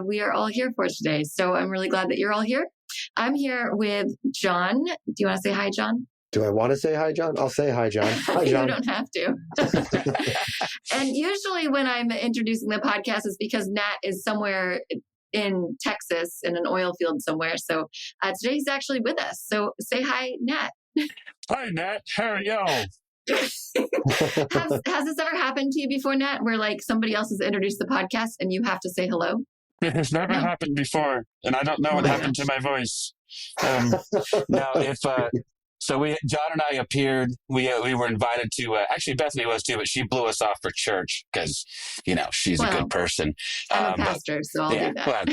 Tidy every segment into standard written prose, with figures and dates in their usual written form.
we are all here for today. So I'm really glad that you're all here. I'm here with John. Do you want to say hi, John? Do I want to say hi, John? I'll say hi, John. Hi, John. You don't have to. And usually when I'm introducing the podcast, it's because Nat is somewhere in Texas in an oil field somewhere. So today he's actually with us. So say hi, Nat. Hi, Nat. How are y'all? Has this ever happened to you before, Nat, where like somebody else has introduced the podcast and you have to say hello? It has never happened before, and I don't know what happened to my voice. So John and I appeared. We were invited to. Actually, Bethany was too, but she blew us off for church because, she's a good person. I'm a pastor, so I'll do that.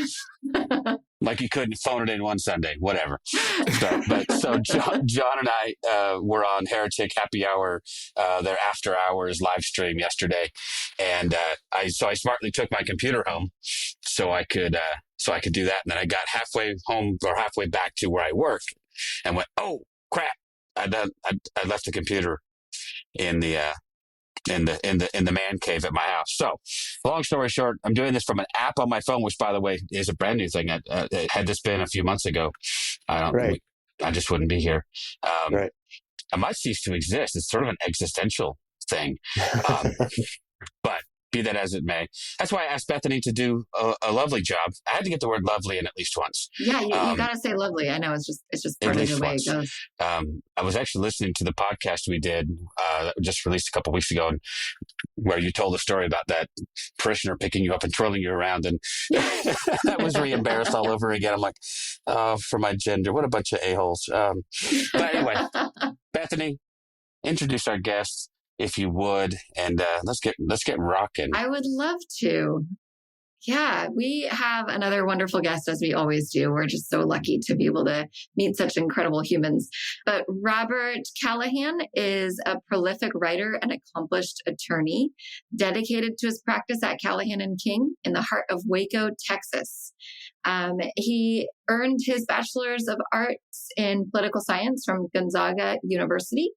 Well, like you couldn't phone it in one Sunday, whatever. So John and I were on Heretic Happy Hour, their after hours live stream yesterday, and I smartly took my computer home so I could do that, and then I got halfway home or halfway back to where I work, and went, oh crap! I left the computer in the man cave at my house. So, long story short, I'm doing this from an app on my phone, which, by the way, is a brand new thing. Had this been a few months ago, I just wouldn't be here. I might cease to exist. It's sort of an existential thing. But be that as it may, that's why I asked Bethany to do a lovely job. I had to get the word lovely in at least once. Yeah, you got to say lovely. I know it's just part of the way it goes. I was actually listening to the podcast we did that was just released a couple of weeks ago, and where you told a story about that parishioner picking you up and twirling you around, and that was re-embarrassed all over again. I'm like, for my gender, what a bunch of a-holes. But anyway, Bethany, introduce our guests, if you would, and let's get rocking. I would love to. Yeah, we have another wonderful guest, as we always do. We're just so lucky to be able to meet such incredible humans. But Robert Callahan is a prolific writer and accomplished attorney dedicated to his practice at Callahan and King in the heart of Waco, Texas. He earned his Bachelor's of Arts in Political Science from Gonzaga University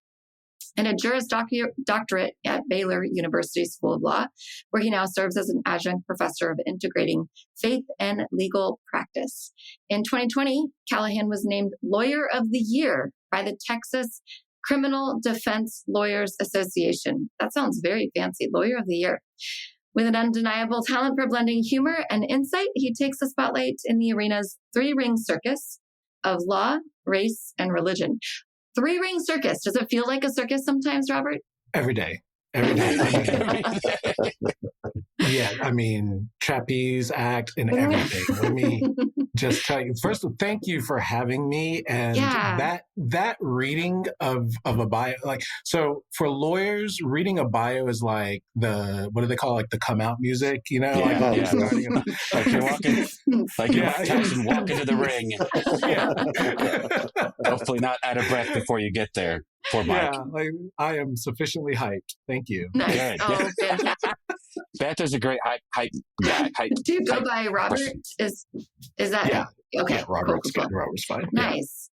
and a Juris Doctorate at Baylor University School of Law, where he now serves as an adjunct professor of integrating faith and legal practice. In 2020, Callahan was named Lawyer of the Year by the Texas Criminal Defense Lawyers Association. That sounds very fancy, Lawyer of the Year. With an undeniable talent for blending humor and insight, he takes the spotlight in the arena's three-ring circus of law, race, and religion. Three-ring circus. Does it feel like a circus sometimes, Robert? Every day. Yeah, I mean, trapeze act and everything. Let me just tell you. First of all, thank you for having me. And that reading of a bio, like, so for lawyers, reading a bio is like what do they call it? Like the come out music, Like you're walking, like you're walking to the ring. Yeah. Hopefully not out of breath before you get there. Poor Mike. Yeah, like I am sufficiently hyped. Thank you. Nice. Oh, fantastic. Beth is a great hype guy. Do you go by Robert? Is that okay? Yeah, Robert's cool. good. Robert's fine. Nice.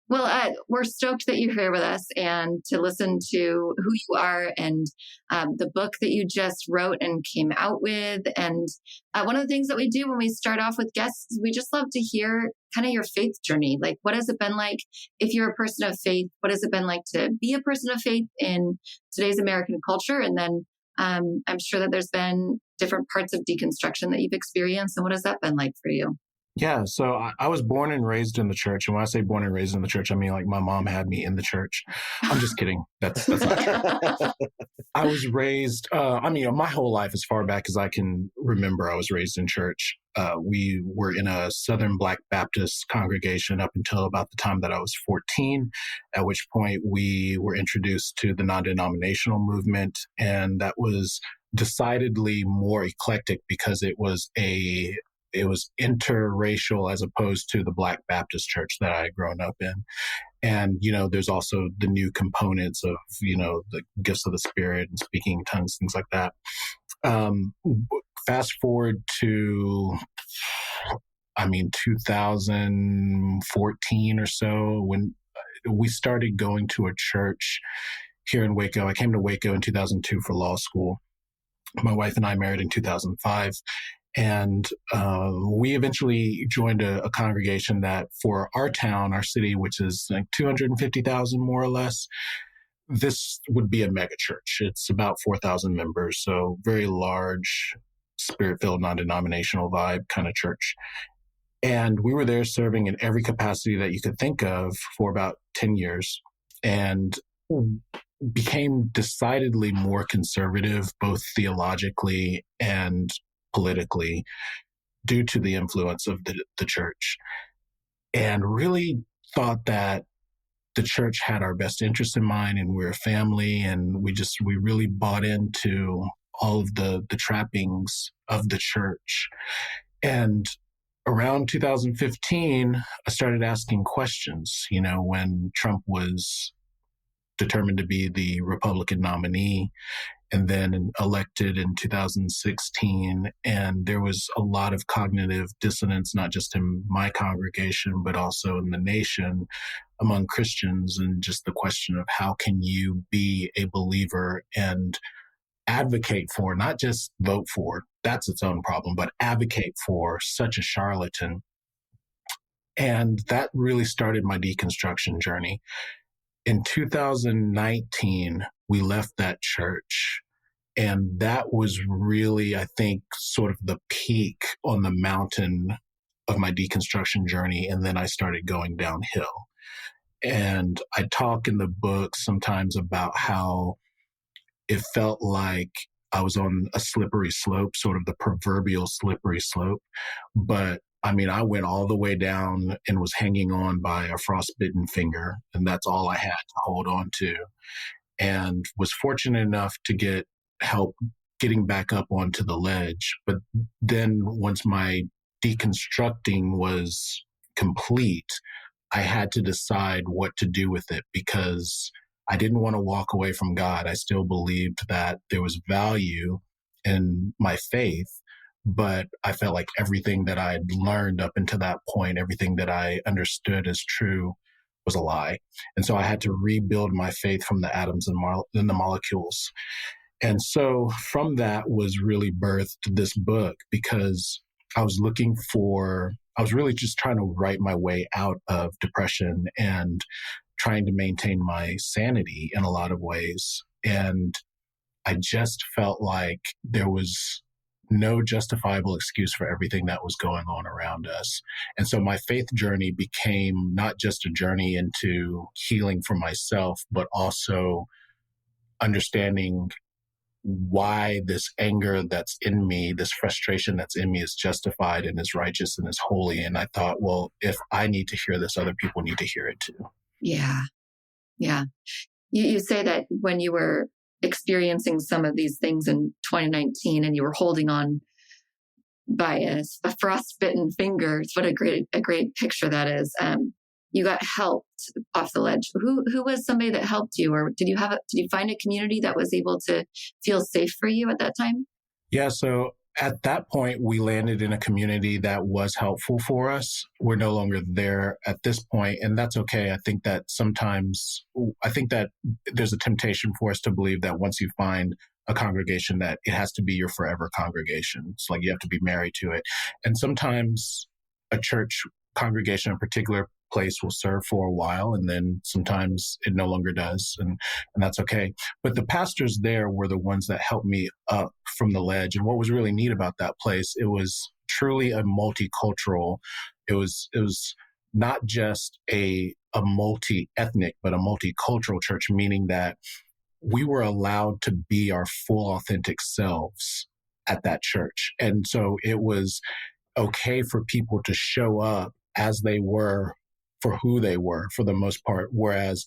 Well, we're stoked that you're here with us and to listen to who you are and the book that you just wrote and came out with. And one of the things that we do when we start off with guests is we just love to hear kind of your faith journey. Like, what has it been like if you're a person of faith? What has it been like to be a person of faith in today's American culture? And then I'm sure that there's been different parts of deconstruction that you've experienced. And what has that been like for you? Yeah, so I was born and raised in the church. And when I say born and raised in the church, I mean like my mom had me in the church. I'm just kidding. That's not true. I was raised, my whole life, as far back as I can remember, I was raised in church. We were in a Southern Black Baptist congregation up until about the time that I was 14, at which point we were introduced to the non-denominational movement. And that was decidedly more eclectic because it was interracial as opposed to the Black Baptist church that I had grown up in. And, there's also the new components of, the gifts of the Spirit and speaking in tongues, things like that. Fast forward to, 2014 or so, when we started going to a church here in Waco. I came to Waco in 2002 for law school. My wife and I married in 2005. And we eventually joined a congregation that for our town, our city, which is like 250,000 more or less, this would be a mega church. It's about 4,000 members, so very large, spirit-filled, non-denominational vibe kind of church. And we were there serving in every capacity that you could think of for about 10 years and became decidedly more conservative, both theologically and politically, due to the influence of the church. And really thought that the church had our best interest in mind and we're a family, and we really bought into all of the trappings of the church. And around 2015, I started asking questions, when Trump was determined to be the Republican nominee and then elected in 2016. And there was a lot of cognitive dissonance, not just in my congregation, but also in the nation among Christians. And just the question of how can you be a believer and advocate for, not just vote for, that's its own problem, but advocate for such a charlatan. And that really started my deconstruction journey. In 2019, we left that church. And that was really, I think, sort of the peak on the mountain of my deconstruction journey. And then I started going downhill. And I talk in the book sometimes about how it felt like I was on a slippery slope, sort of the proverbial slippery slope. But I mean, I went all the way down and was hanging on by a frostbitten finger. And that's all I had to hold on to. And was fortunate enough to get help getting back up onto the ledge. But then once my deconstructing was complete, I had to decide what to do with it because I didn't want to walk away from God. I still believed that there was value in my faith, but I felt like everything that I'd learned up until that point, everything that I understood as true, was a lie. And so I had to rebuild my faith from the atoms and the molecules. And so from that was really birthed this book because I was really just trying to write my way out of depression and trying to maintain my sanity in a lot of ways. And I just felt like there was no justifiable excuse for everything that was going on around us. And so my faith journey became not just a journey into healing for myself, but also understanding why this anger that's in me, this frustration that's in me is justified and is righteous and is holy. And I thought, well, if I need to hear this, other people need to hear it too. Yeah. Yeah. You say that when you were experiencing some of these things in 2019 and you were holding on by a frostbitten finger, what a great picture that is. You got helped off the ledge. Who was somebody that helped you, or did you find a community that was able to feel safe for you at that time? Yeah. So at that point, we landed in a community that was helpful for us. We're no longer there at this point, and that's okay. I think that there's a temptation for us to believe that once you find a congregation that it has to be your forever congregation. It's like you have to be married to it. And sometimes a church congregation, a particular place will serve for a while, and then sometimes it no longer does, and that's okay. But the pastors there were the ones that helped me up from the ledge. And what was really neat about that place, it was truly a multicultural. It was not just a multi-ethnic, but a multicultural church, meaning that we were allowed to be our full authentic selves at that church. And so it was okay for people to show up as they were, for who they were for the most part. Whereas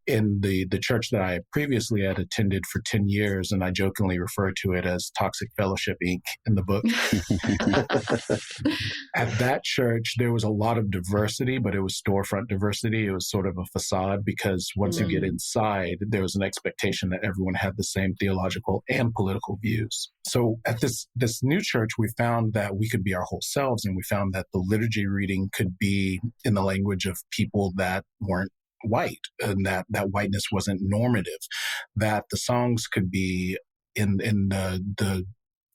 in the church that I previously had attended for 10 years, and I jokingly refer to it as Toxic Fellowship Inc. in the book. At that church, there was a lot of diversity, but it was storefront diversity. It was sort of a facade because once you get inside, there was an expectation that everyone had the same theological and political views. So at this new church, we found that we could be our whole selves, and we found that the liturgy reading could be in the language of people that weren't white, and that whiteness wasn't normative, that the songs could be in the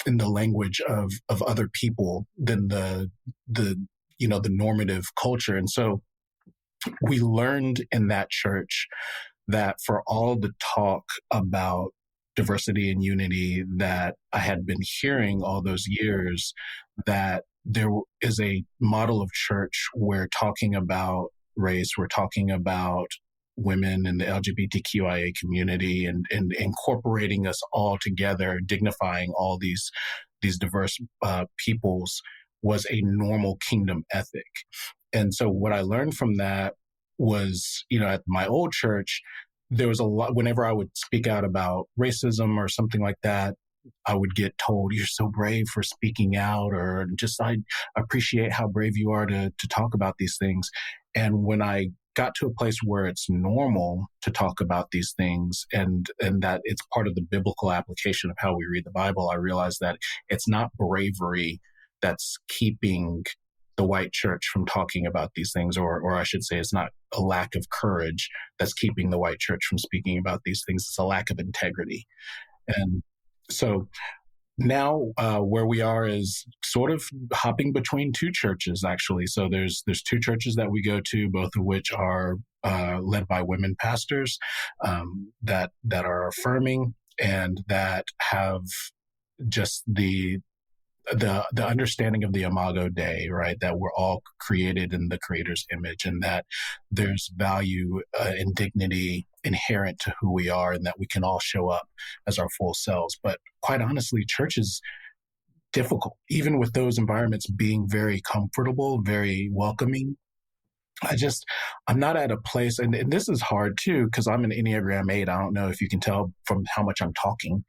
in the language of other people than the the normative culture. And so we learned in that church that for all the talk about diversity and unity that I had been hearing all those years, that there is a model of church where talking about race, we're talking about women and the LGBTQIA community and incorporating us all together, dignifying all these diverse peoples was a normal kingdom ethic. And so what I learned from that was, at my old church, there was a lot, whenever I would speak out about racism or something like that, I would get told, "You're so brave for speaking out," or just, "I appreciate how brave you are to talk about these things." And when I got to a place where it's normal to talk about these things and that it's part of the biblical application of how we read the Bible, I realized that it's not bravery that's keeping the white church from talking about these things, or I should say it's not a lack of courage that's keeping the white church from speaking about these things. It's a lack of integrity. And so now where we are is sort of hopping between two churches, actually. So there's two churches that we go to, both of which are led by women pastors that are affirming and that have just the understanding of the Imago Dei, right? That we're all created in the Creator's image, and that there's value and dignity inherent to who we are, and that we can all show up as our full selves. But quite honestly, church is difficult, even with those environments being very comfortable, very welcoming. I'm not at a place, and this is hard too, because I'm an Enneagram 8. I don't know if you can tell from how much I'm talking.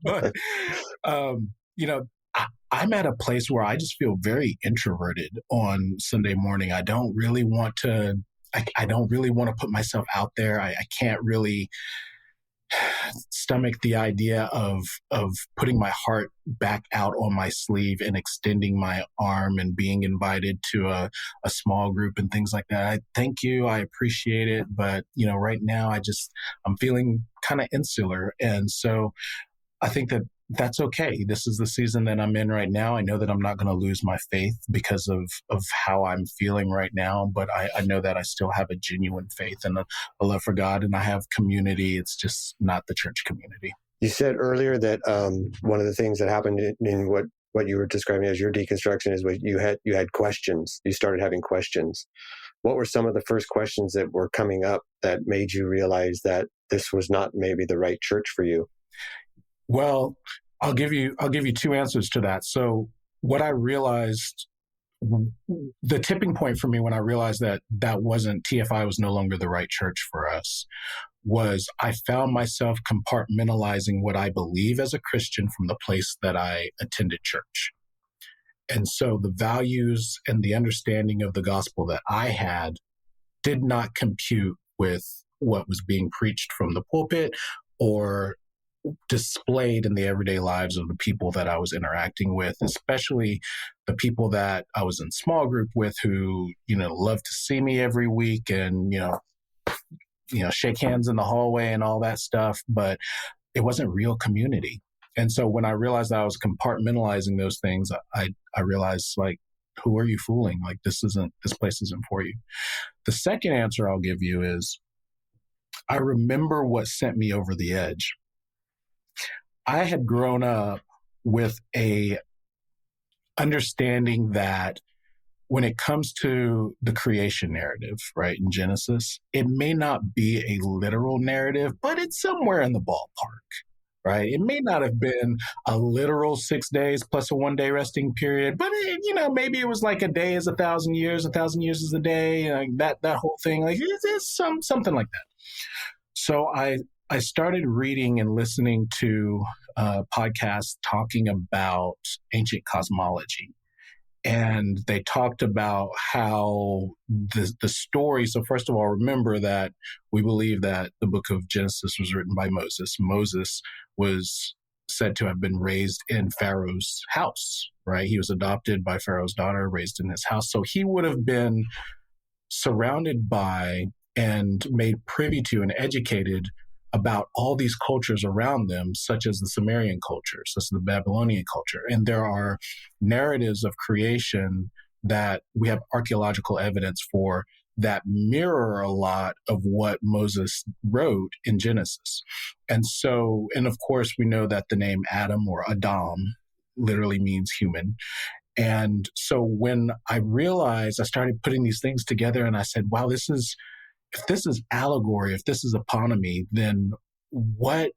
But, I'm at a place where I just feel very introverted on Sunday morning. I don't really want to, I don't really want to put myself out there. I can't really stomach the idea of putting my heart back out on my sleeve and extending my arm and being invited to a small group and things like that. I thank you. I appreciate it. But, right now I'm feeling kind of insular. And so I think that that's okay. This is the season that I'm in right now. I know that I'm not going to lose my faith because of how I'm feeling right now, but I know that I still have a genuine faith and a love for God, and I have community. It's just not the church community. You said earlier that one of the things that happened in what you were describing as your deconstruction is you had questions. You started having questions. What were some of the first questions that were coming up that made you realize that this was not maybe the right church for you? Well, I'll give you two answers to that. So what I realized, the tipping point for me when I realized that TFI was no longer the right church for us, was I found myself compartmentalizing what I believe as a Christian from the place that I attended church. And so the values and the understanding of the gospel that I had did not compute with what was being preached from the pulpit or displayed in the everyday lives of the people that I was interacting with, especially the people that I was in small group with who, love to see me every week and, shake hands in the hallway and all that stuff, but it wasn't real community. And so when I realized that I was compartmentalizing those things, I realized, who are you fooling? This place isn't for you. The second answer I'll give you is, I remember what sent me over the edge. I had grown up with a understanding that when it comes to the creation narrative, right, in Genesis, it may not be a literal narrative, but it's somewhere in the ballpark, right? It may not have been a literal 6 days plus a 1 day resting period, but maybe it was like a day is 1,000 years, 1,000 years is a day, that whole thing, it's something like that. So I started reading and listening to podcasts talking about ancient cosmology. And they talked about how the story. So first of all, remember that we believe that the book of Genesis was written by Moses. Moses was said to have been raised in Pharaoh's house, right? He was adopted by Pharaoh's daughter, raised in his house. So he would have been surrounded by and made privy to and educated about all these cultures around them, such as the Sumerian culture, such as the Babylonian culture. And there are narratives of creation that we have archaeological evidence for that mirror a lot of what Moses wrote in Genesis. And so, and of course, we know that the name Adam or Adam literally means human. And so when I realized, I started putting these things together and I said, wow, if this is allegory, if this is eponymy, then what's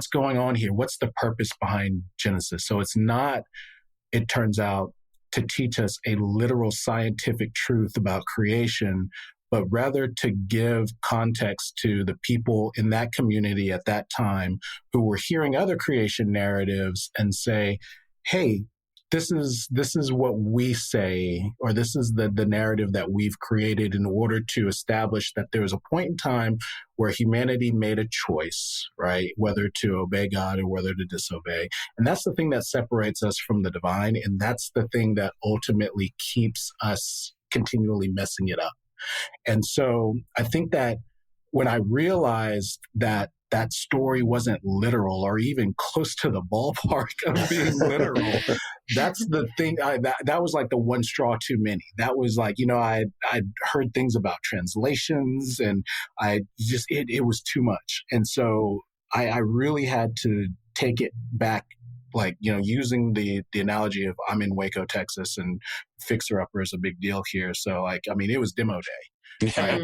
going on here? What's the purpose behind Genesis? So it's not, it turns out, to teach us a literal scientific truth about creation, but rather to give context to the people in that community at that time who were hearing other creation narratives and say, hey, this is what we say, or this is the narrative that we've created in order to establish that there was a point in time where humanity made a choice, right? Whether to obey God or whether to disobey. And that's the thing that separates us from the divine. And that's the thing that ultimately keeps us continually messing it up. And so I think that when I realized that that story wasn't literal or even close to the ballpark of being literal, that's the thing. That was like the one straw too many. That was like, I'd heard things about translations and it was too much. And so I really had to take it back, like, using the analogy of I'm in Waco, Texas, and Fixer Upper is a big deal here. So it was demo day. Right?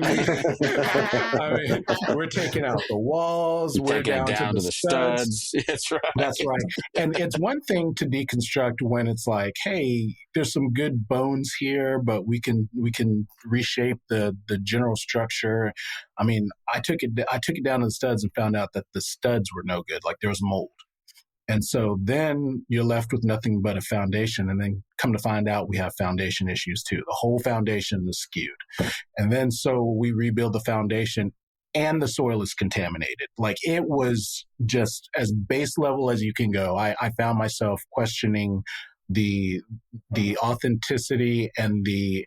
We're taking out the walls. We're taking down it down to the studs. That's right. That's right. And it's one thing to deconstruct when it's like, hey, there's some good bones here, but we can reshape the general structure. I took it down to the studs and found out that the studs were no good. Like there was mold. And so then you're left with nothing but a foundation. And then come to find out we have foundation issues too. The whole foundation is skewed. And then so we rebuild the foundation and the soil is contaminated. Like it was just as base level as you can go. I found myself questioning the authenticity and the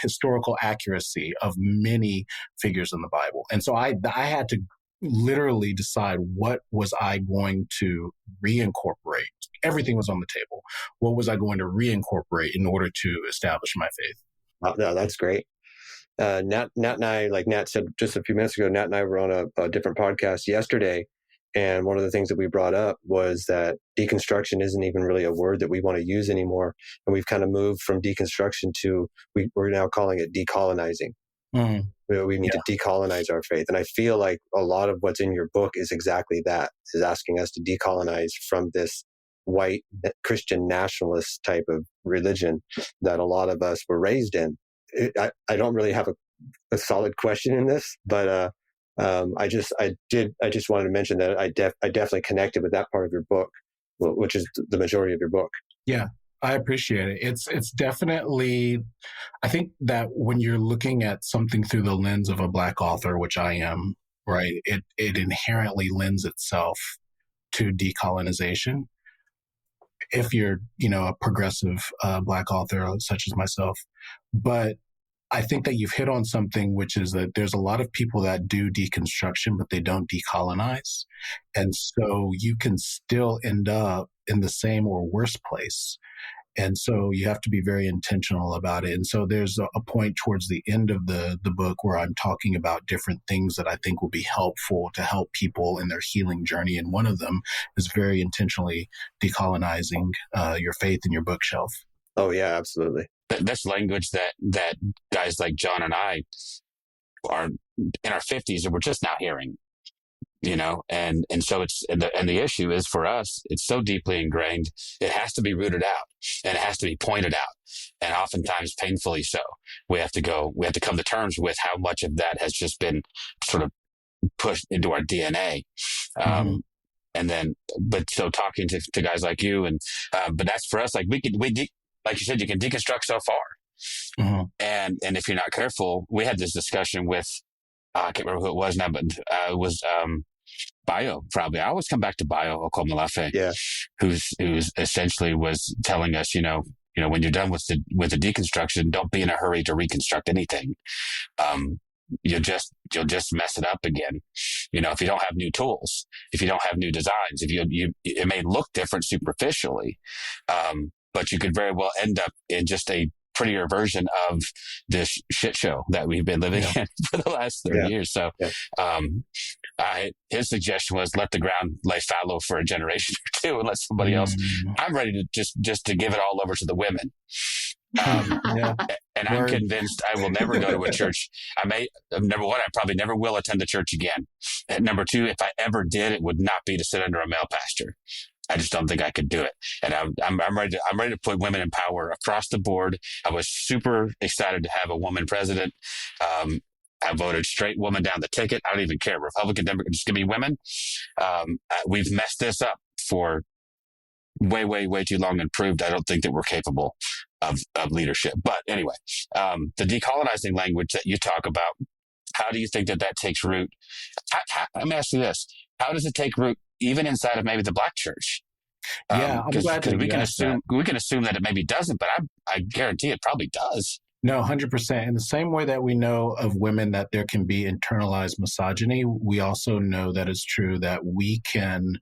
historical accuracy of many figures in the Bible. And so I had to literally decide what was I going to reincorporate. Everything was on the table. What was I going to reincorporate in order to establish my faith? Oh, no, that's great. Nat and I, like Nat said just a few minutes ago, Nat and I were on a different podcast yesterday. And one of the things that we brought up was that deconstruction isn't even really a word that we want to use anymore. And we've kind of moved from deconstruction to, we're now calling it decolonizing. Mm. We need to decolonize our faith. And I feel like a lot of what's in your book is exactly that, is asking us to decolonize from this white Christian nationalist type of religion that a lot of us were raised in. I don't really have a solid question in this, but I just wanted to mention that I definitely connected with that part of your book, which is the majority of your book. Yeah. I appreciate it. It's definitely, I think that when you're looking at something through the lens of a Black author, which I am, right, it inherently lends itself to decolonization. If you're, a progressive Black author such as myself. But I think that you've hit on something, which is that there's a lot of people that do deconstruction, but they don't decolonize. And so you can still end up in the same or worse place. And so you have to be very intentional about it. And so there's a point towards the end of the book where I'm talking about different things that I think will be helpful to help people in their healing journey. And one of them is very intentionally decolonizing your faith in your bookshelf. Oh, yeah, absolutely. That's language that guys like John and I are in our 50s and we're just now hearing. And so it's, and the issue is for us, it's so deeply ingrained, it has to be rooted out and it has to be pointed out. And oftentimes painfully so. We have to come to terms with how much of that has just been sort of pushed into our DNA. And then, but so talking to guys like you but that's for us, like like you said, you can deconstruct so far. Mm-hmm. And if you're not careful, we had this discussion with, I can't remember who it was now, but it was Bio, probably. I always come back to Bio, Oklahoma Lafe, who's essentially was telling us, when you're done with the deconstruction, don't be in a hurry to reconstruct anything. you'll just mess it up again. If you don't have new tools, if you don't have new designs, if it may look different superficially, but you could very well end up in just a prettier version of this shit show that we've been living in for the last 30 years. So, his suggestion was let the ground lay fallow for a generation or two and let somebody else. I'm ready to just to give it all over to the women. And I'm convinced I will never go to a church. Number one, I probably never will attend a church again. And number two, if I ever did, it would not be to sit under a male pastor. I just don't think I could do it. And I'm ready to put women in power across the board. I was super excited to have a woman president. I voted straight woman down the ticket. I don't even care. Republican, Democrat, just give me women. We've messed this up for way, way, way too long and proved I don't think that we're capable of leadership. But anyway, the decolonizing language that you talk about, how do you think that takes root? Let me ask you this. How does it take root even inside of maybe the Black church? I'm glad that we can assume that it maybe doesn't, but I guarantee it probably does. No, 100%. In the same way that we know of women that there can be internalized misogyny, we also know that it's true that we can,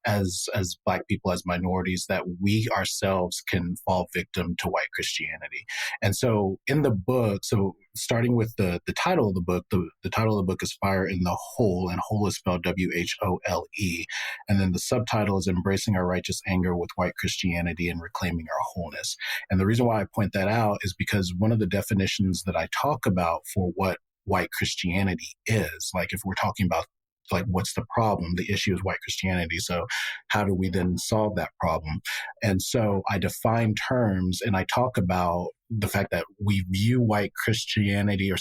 as Black people, as minorities, that we ourselves can fall victim to white Christianity. And so in the book, so starting with the title of the book, the title of the book is Fire in the Hole, and whole is spelled WHOLE. And then the subtitle is Embracing Our Righteous Anger with White Christianity and Reclaiming Our Wholeness. And the reason why I point that out is because one of the definitions that I talk about for what white Christianity is, like if we're talking about like what's the problem? The issue is white Christianity. So how do we then solve that problem? And so I define terms and I talk about the fact that we view white Christianity,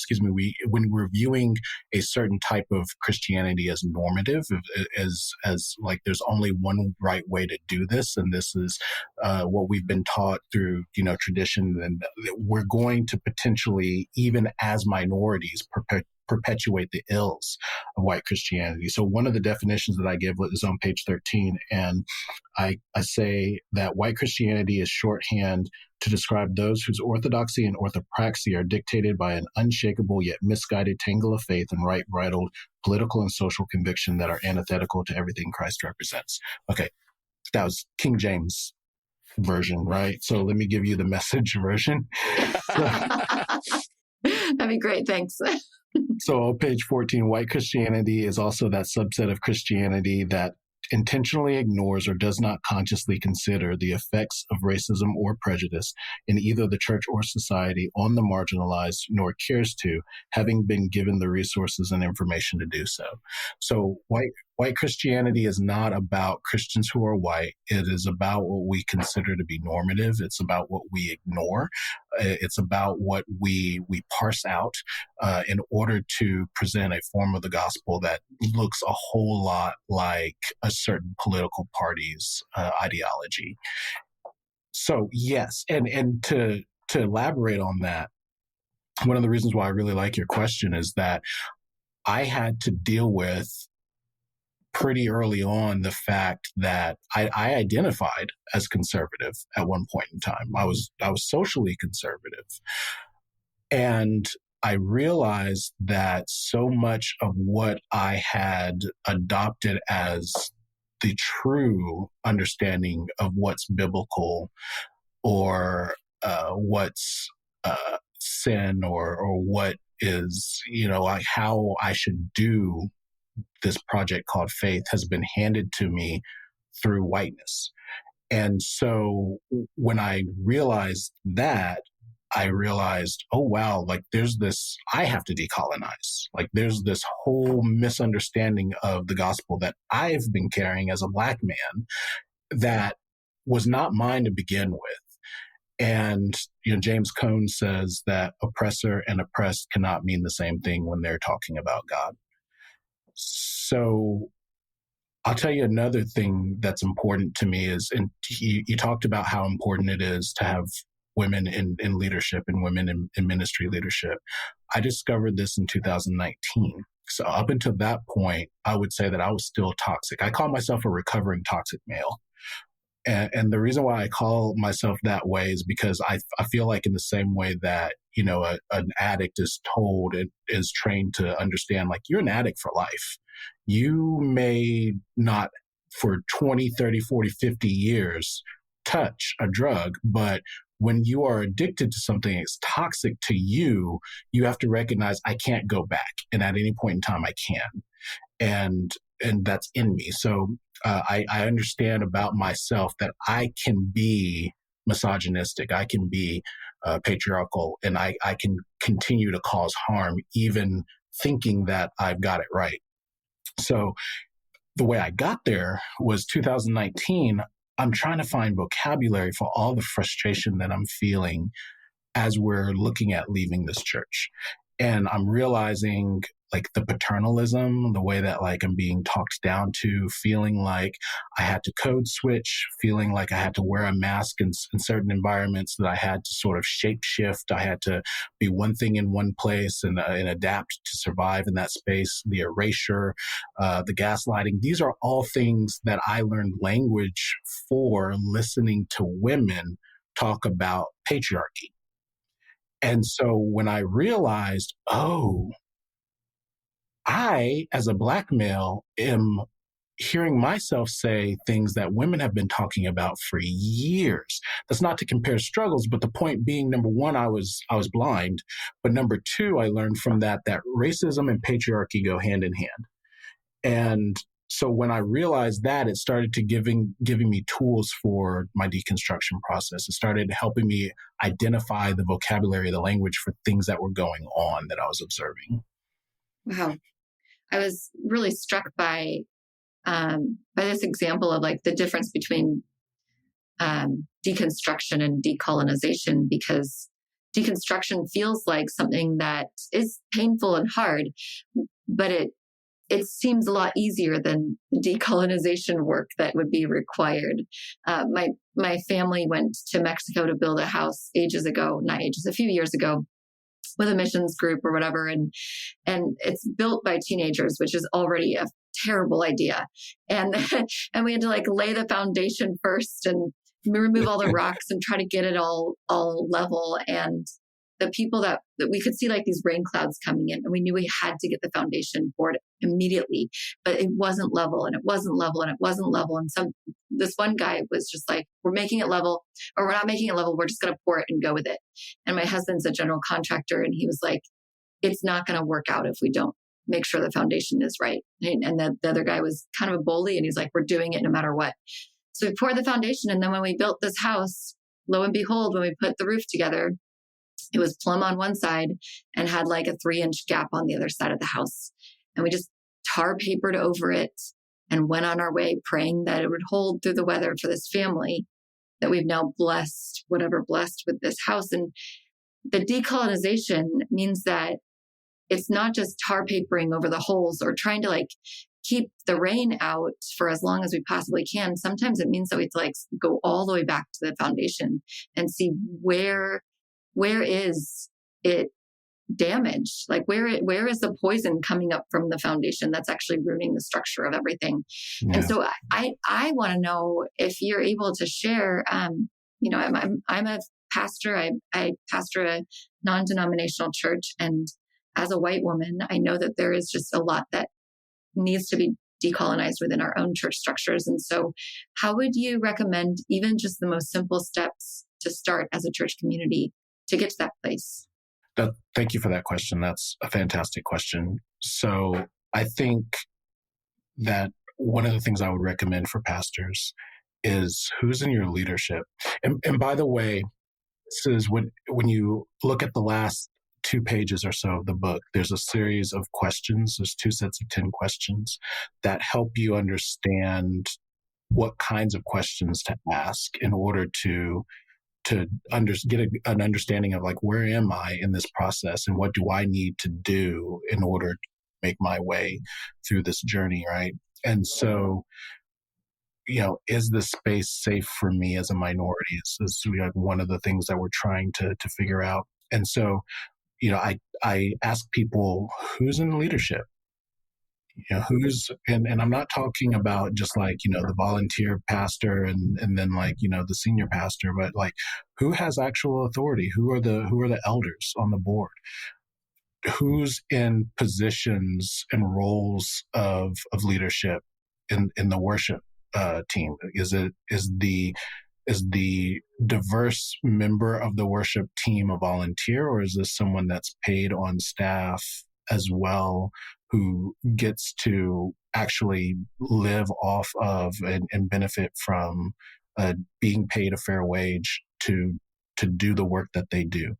when we're viewing a certain type of Christianity as normative, as like there's only one right way to do this, and this is what we've been taught through tradition, and we're going to potentially, even as minorities, perpetuate the ills of white Christianity. So one of the definitions that I give is on page 13, and I say that white Christianity is shorthand to describe those whose orthodoxy and orthopraxy are dictated by an unshakable yet misguided tangle of faith and right-bridled political and social conviction that are antithetical to everything Christ represents. Okay, that was King James version, right? So let me give you the Message version. That'd be great. Thanks. So on page 14, white Christianity is also that subset of Christianity that intentionally ignores or does not consciously consider the effects of racism or prejudice in either the church or society on the marginalized, nor cares to, having been given the resources and information to do so. So white Christianity is not about Christians who are white. It is about what we consider to be normative. It's about what we ignore. It's about what we parse out in order to present a form of the gospel that looks a whole lot like a certain political party's ideology. So yes, and to elaborate on that, one of the reasons why I really like your question is that I had to deal with pretty early on the fact that I identified as conservative at one point in time. I was socially conservative. And I realized that so much of what I had adopted as the true understanding of what's biblical or what's sin or what is, like how I should do this project called faith has been handed to me through whiteness. And so when I realized that, I realized, oh, wow, like there's this, I have to decolonize. Like there's this whole misunderstanding of the gospel that I've been carrying as a Black man that was not mine to begin with. And, James Cone says that oppressor and oppressed cannot mean the same thing when they're talking about God. So I'll tell you another thing that's important to me is, and you talked about how important it is to have women in leadership and women in ministry leadership. I discovered this in 2019. So up until that point, I would say that I was still toxic. I call myself a recovering toxic male. And the reason why I call myself that way is because I feel like in the same way that, an addict is told, it is trained to understand, like, you're an addict for life. You may not for 20, 30, 40, 50 years touch a drug, but when you are addicted to something that's toxic to you, you have to recognize, I can't go back. And at any point in time, I can. And that's in me. So I understand about myself that I can be misogynistic, I can be patriarchal, and I can continue to cause harm, even thinking that I've got it right. So the way I got there was 2019. I'm trying to find vocabulary for all the frustration that I'm feeling as we're looking at leaving this church. And I'm realizing, like, the paternalism, the way that, like, I'm being talked down to, feeling like I had to code switch, feeling like I had to wear a mask in certain environments, that I had to sort of shape shift. I had to be one thing in one place and adapt to survive in that space. The erasure, the gaslighting, these are all things that I learned language for listening to women talk about patriarchy. And so when I realized, oh, I, as a Black male, am hearing myself say things that women have been talking about for years. That's not to compare struggles, but the point being, number one, I was blind. But number two, I learned from that racism and patriarchy go hand in hand. And so when I realized that, it started to giving me tools for my deconstruction process. It started helping me identify the vocabulary, the language for things that were going on that I was observing. Wow. I was really struck by this example of, like, the difference between deconstruction and decolonization, because deconstruction feels like something that is painful and hard, but it seems a lot easier than the decolonization work that would be required. My family went to Mexico to build a house a few years ago, with a missions group or whatever. And it's built by teenagers, which is already a terrible idea. And and we had to, like, lay the foundation first and remove all the rocks and try to get it all level. And the people that we could see, like, these rain clouds coming in, and we knew we had to get the foundation poured immediately, but it wasn't level, and it wasn't level, and it wasn't level. And this one guy was just like, we're making it level, or we're not making it level. We're just going to pour it and go with it. And my husband's a general contractor, and he was like, it's not going to work out if we don't make sure the foundation is right. And the other guy was kind of a bully, and he's like, we're doing it no matter what. So we poured the foundation. And then when we built this house, lo and behold, when we put the roof together, it was plumb on one side and had, like, a 3-inch gap on the other side of the house. And we just tar papered over it and went on our way, praying that it would hold through the weather for this family that we've now blessed with this house. And the decolonization means that it's not just tar papering over the holes or trying to, like, keep the rain out for as long as we possibly can. Sometimes it means that we have to, like, go all the way back to the foundation and see where is it damaged? Like, where is the poison coming up from the foundation that's actually ruining the structure of everything? Yeah. And so I want to know if you're able to share. I'm a pastor. I pastor a non-denominational church, and as a white woman, I know that there is just a lot that needs to be decolonized within our own church structures. And so, how would you recommend even just the most simple steps to start as a church community to get to that place? Thank you for that question. That's a fantastic question. So I think that one of the things I would recommend for pastors is who's in your leadership. And by the way, this is when you look at the last 2 pages or so of the book, there's a series of questions. There's 2 sets of 10 questions that help you understand what kinds of questions to ask in order to get an understanding of, like, where am I in this process and what do I need to do in order to make my way through this journey, right? And so, is this space safe for me as a minority? Is one of the things that we're trying to figure out. And so, I ask people, who's in leadership? And I'm not talking about just like, the volunteer pastor and then like, the senior pastor, but like who has actual authority? Who are the elders on the board? Who's in positions and roles of leadership in the worship team? Is the diverse member of the worship team a volunteer, or is this someone that's paid on staff as well, who gets to actually live off of and benefit from being paid a fair wage to do the work that they do?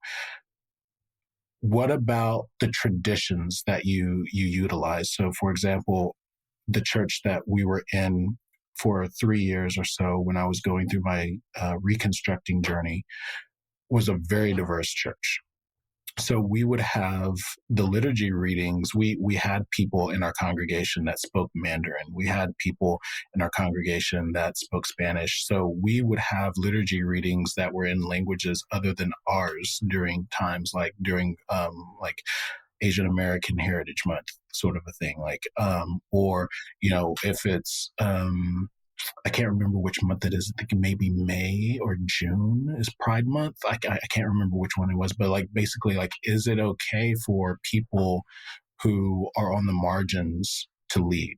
What about the traditions that you utilize? So, for example, the church that we were in for 3 years or so when I was going through my reconstructing journey was a very diverse church. So we would have the liturgy readings. We had people in our congregation that spoke Mandarin. We had people in our congregation that spoke Spanish. So we would have liturgy readings that were in languages other than ours during times during Asian American Heritage Month, sort of a thing. Or if it's I can't remember which month it is. I think maybe May or June is Pride Month. I can't remember which one it was, but basically, is it okay for people who are on the margins to lead?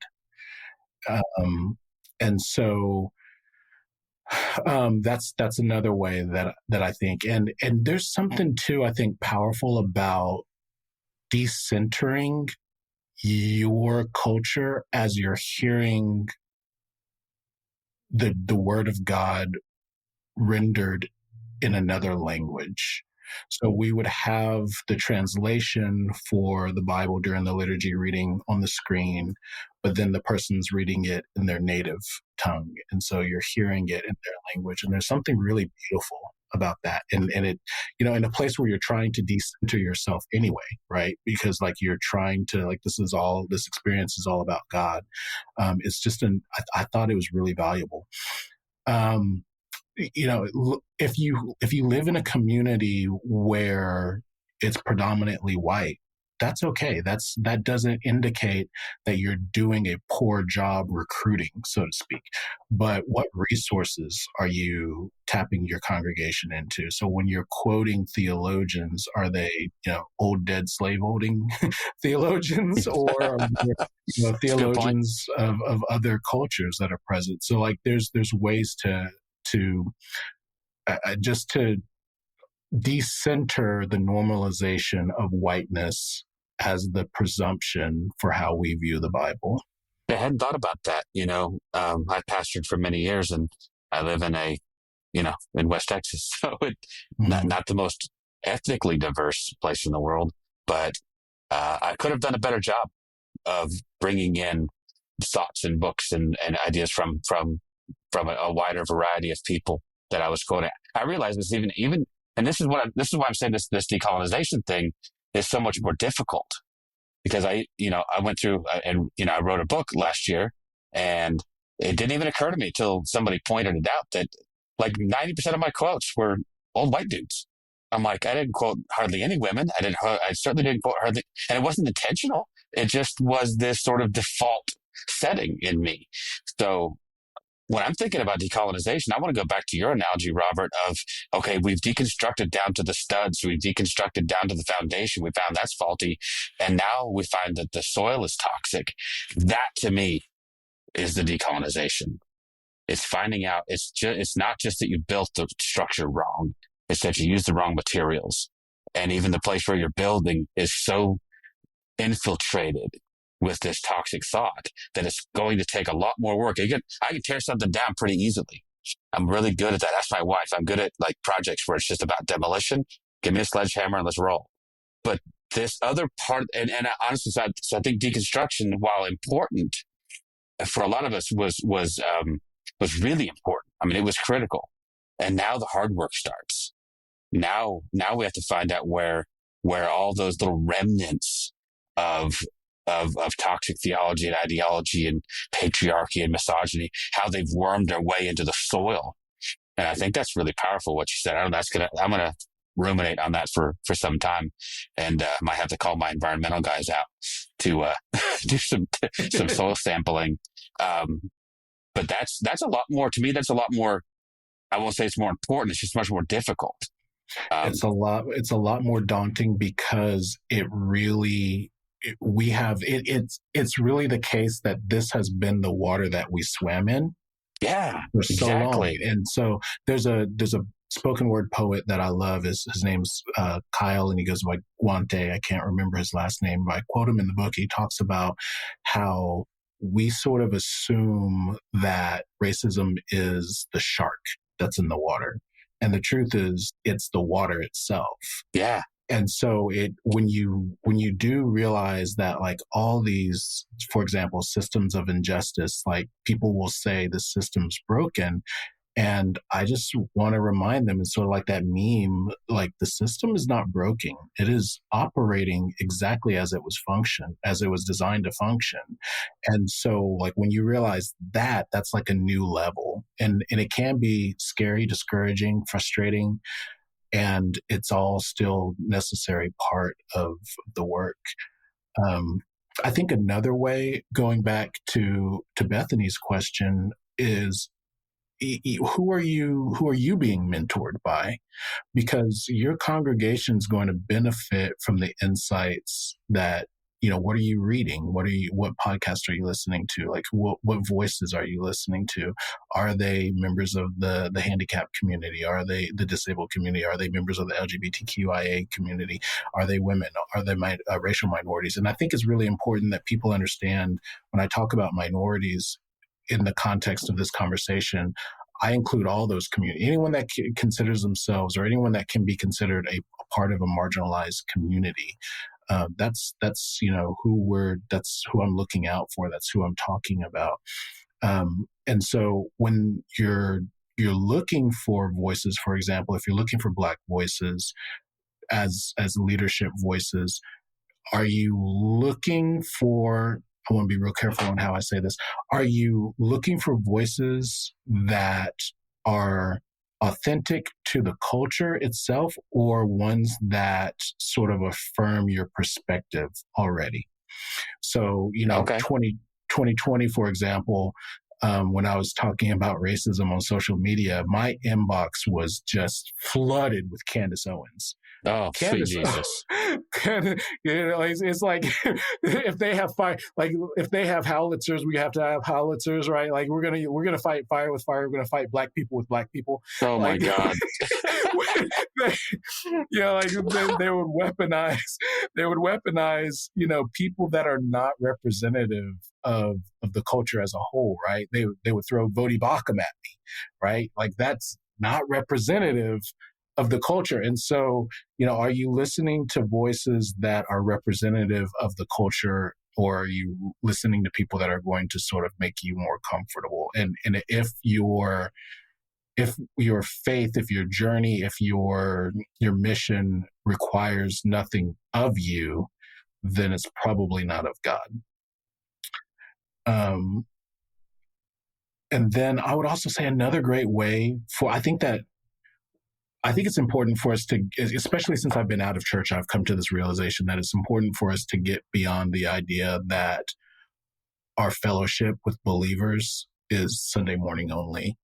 And so that's another way that I think, and there's something too, I think, powerful about decentering your culture as you're hearing the word of God rendered in another language. So we would have the translation for the Bible during the liturgy reading on the screen, but then the person's reading it in their native tongue. And so you're hearing it in their language. And there's something really beautiful about that. And it, in a place where you're trying to decenter yourself anyway, right? Because you're trying to, this experience is all about God. It's just I thought it was really valuable. If you live in a community where it's predominantly white, that's okay. That doesn't indicate that you're doing a poor job recruiting, so to speak. But what resources are you tapping your congregation into? So when you're quoting theologians, are they, old dead slaveholding theologians, or are they, theologians of other cultures that are present? So there's ways to just to decenter the normalization of whiteness as the presumption for how we view the Bible. I hadn't thought about that. I pastored for many years, and I live in in West Texas, so not the most ethnically diverse place in the world, but I could have done a better job of bringing in thoughts and books and ideas from a wider variety of people that I was quoting. I realized this even, and this is why I'm saying this decolonization thing is so much more difficult, because I went through and I wrote a book last year, and it didn't even occur to me till somebody pointed it out that 90% of my quotes were old white dudes. I'm like, I didn't quote hardly any women. I certainly didn't quote hardly, and it wasn't intentional. It just was this sort of default setting in me. So when I'm thinking about decolonization, I want to go back to your analogy, Robert, of, okay, we've deconstructed down to the studs. We've deconstructed down to the foundation. We found that's faulty. And now we find that the soil is toxic. That, to me, is the decolonization. It's finding out, it's not just that you built the structure wrong. It's that you used the wrong materials. And even the place where you're building is so infiltrated with this toxic thought that it's going to take a lot more work. I can tear something down pretty easily. I'm really good at that. That's my wife. I'm good at projects where it's just about demolition. Give me a sledgehammer and let's roll. But this other part, and I honestly, so I think deconstruction, while important for a lot of us, was really important. I mean, it was critical. And now the hard work starts. Now we have to find out where all those little remnants of toxic theology and ideology and patriarchy and misogyny, how they've wormed their way into the soil. And I think that's really powerful what you said. I'm gonna ruminate on that for some time, and might have to call my environmental guys out to do some soil sampling. But that's a lot more to me. That's a lot more. I won't say it's more important. It's just much more difficult. It's a lot more daunting because it really it's really the case that this has been the water that we swam in Yeah, for so long. exactly. And so there's a spoken word poet that I love. His name's Kyle, and he goes by Guante. I can't remember his last name, but I quote him in the book. He talks about how we sort of assume that racism is the shark that's in the water. And the truth is, it's the water itself. Yeah. And so when you do realize that, like, all these, for example, systems of injustice, like, people will say the system's broken. And I just want to remind them, it's sort of like that meme, like, the system is not broken. It is operating exactly as it was designed to function. And so, like, when you realize that, that's like a new level. And it can be scary, discouraging, frustrating, and it's all still necessary part of the work. I think another way, going back to Bethany's question, is who are you being mentored by? Because your congregation is going to benefit from the insights that, what are you reading? What podcasts are you listening to? Like, what voices are you listening to? Are they members of the handicapped community? Are they the disabled community? Are they members of the LGBTQIA community? Are they women? Are they racial minorities? And I think it's really important that people understand, when I talk about minorities in the context of this conversation, I include all those communities. Anyone that considers themselves, or anyone that can be considered a part of a marginalized community. That's who I'm looking out for. That's who I'm talking about. And so when you're looking for voices, for example, if you're looking for Black voices as leadership voices, are you looking for, I want to be real careful on how I say this, are you looking for voices that are authentic to the culture itself, or ones that sort of affirm your perspective already? So, Okay. 2020, for example, when I was talking about racism on social media, my inbox was just flooded with Candace Owens. Oh, sweet Jesus. It's like, if they have fire, like, if they have howitzers, we have to have howitzers, right? Like, we're gonna fight fire with fire. We're gonna fight Black people with Black people. Oh my Like, God. they would weaponize, people that are not representative of the culture as a whole, right? They would throw Vodi Bakum at me, right? Like, that's not representative of the culture. And so, are you listening to voices that are representative of the culture, or are you listening to people that are going to sort of make you more comfortable? And if your faith, if your journey, if your mission requires nothing of you, then it's probably not of God. And then I would also say another great way I think it's important for us to, especially since I've been out of church, I've come to this realization that it's important for us to get beyond the idea that our fellowship with believers is Sunday morning only,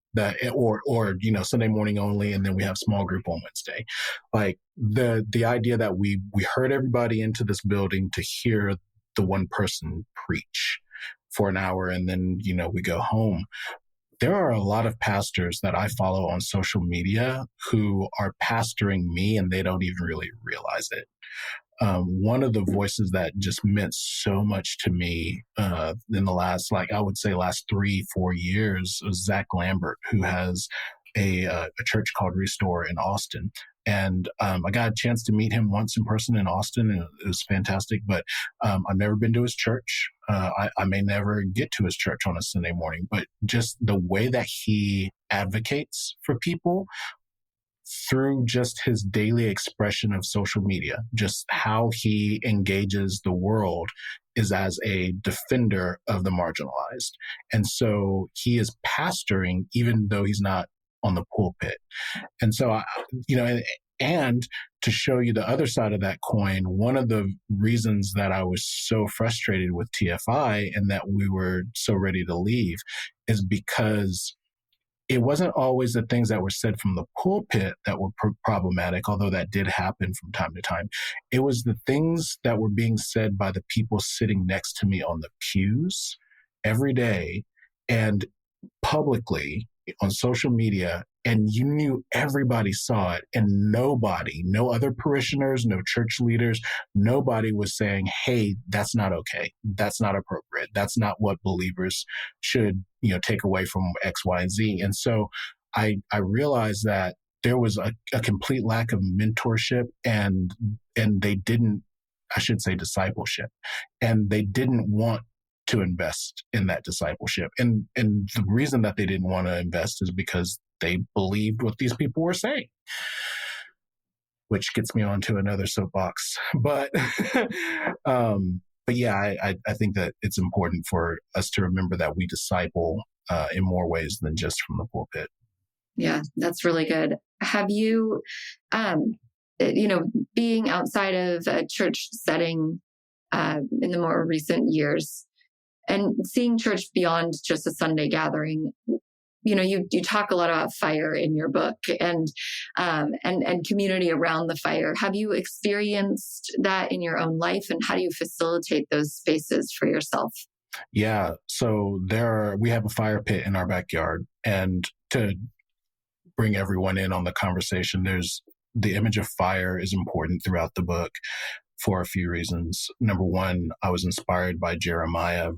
or Sunday morning only, and then we have small group on Wednesday. Like, the idea that we herd everybody into this building to hear the one person preach for an hour, and then we go home. There are a lot of pastors that I follow on social media who are pastoring me, and they don't even really realize it. One of the voices that just meant so much to me in the last 3-4 years was Zach Lambert, who has a church called Restore in Austin. And I got a chance to meet him once in person in Austin, and it was fantastic. But I've never been to his church. I may never get to his church on a Sunday morning. But just the way that he advocates for people through just his daily expression of social media, just how he engages the world, is as a defender of the marginalized. And so he is pastoring even though he's not on the pulpit. And so, And to show you the other side of that coin, one of the reasons that I was so frustrated with TFI and that we were so ready to leave is because it wasn't always the things that were said from the pulpit that were problematic, although that did happen from time to time. It was the things that were being said by the people sitting next to me on the pews every day and publicly on social media, and you knew everybody saw it, and nobody, no other parishioners, no church leaders, nobody was saying, hey, that's not okay. That's not appropriate. That's not what believers should, take away from X, Y, and Z. And so I realized that there was a complete lack of mentorship and they didn't, I should say, discipleship, and they didn't want to invest in that discipleship. And the reason that they didn't want to invest is because they believed what these people were saying, which gets me onto another soapbox. But yeah, I think that it's important for us to remember that we disciple in more ways than just from the pulpit. Yeah, that's really good. Have you, being outside of a church setting in the more recent years, and seeing church beyond just a Sunday gathering, you talk a lot about fire in your book and community around the fire. Have you experienced that in your own life, and how do you facilitate those spaces for yourself? Yeah, so we have a fire pit in our backyard, and to bring everyone in on the conversation, there's the image of fire is important throughout the book for a few reasons. Number one, I was inspired by Jeremiah,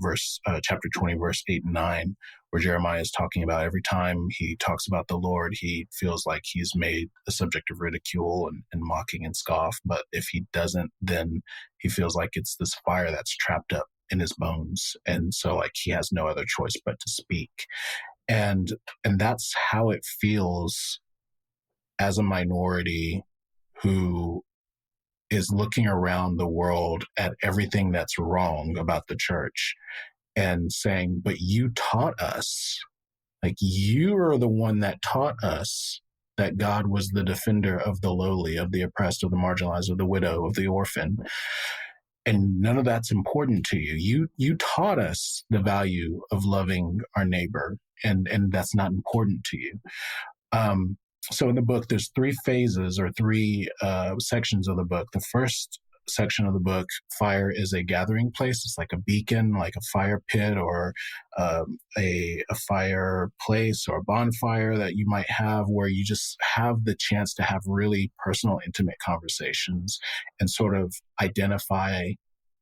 chapter 20, verse 8 and 9, where Jeremiah is talking about every time he talks about the Lord, he feels like he's made a subject of ridicule and mocking and scoff. But if he doesn't, then he feels like it's this fire that's trapped up in his bones. And so like he has no other choice but to speak. And that's how it feels as a minority who is looking around the world at everything that's wrong about the church and saying, but you taught us, like you are the one that taught us that God was the defender of the lowly, of the oppressed, of the marginalized, of the widow, of the orphan. And none of that's important to you. You taught us the value of loving our neighbor, and that's not important to you. So in the book, there's three phases or three sections of the book. The first section of the book, fire is a gathering place. It's like a beacon, like a fire pit or a fireplace or a bonfire that you might have where you just have the chance to have really personal, intimate conversations and sort of identify,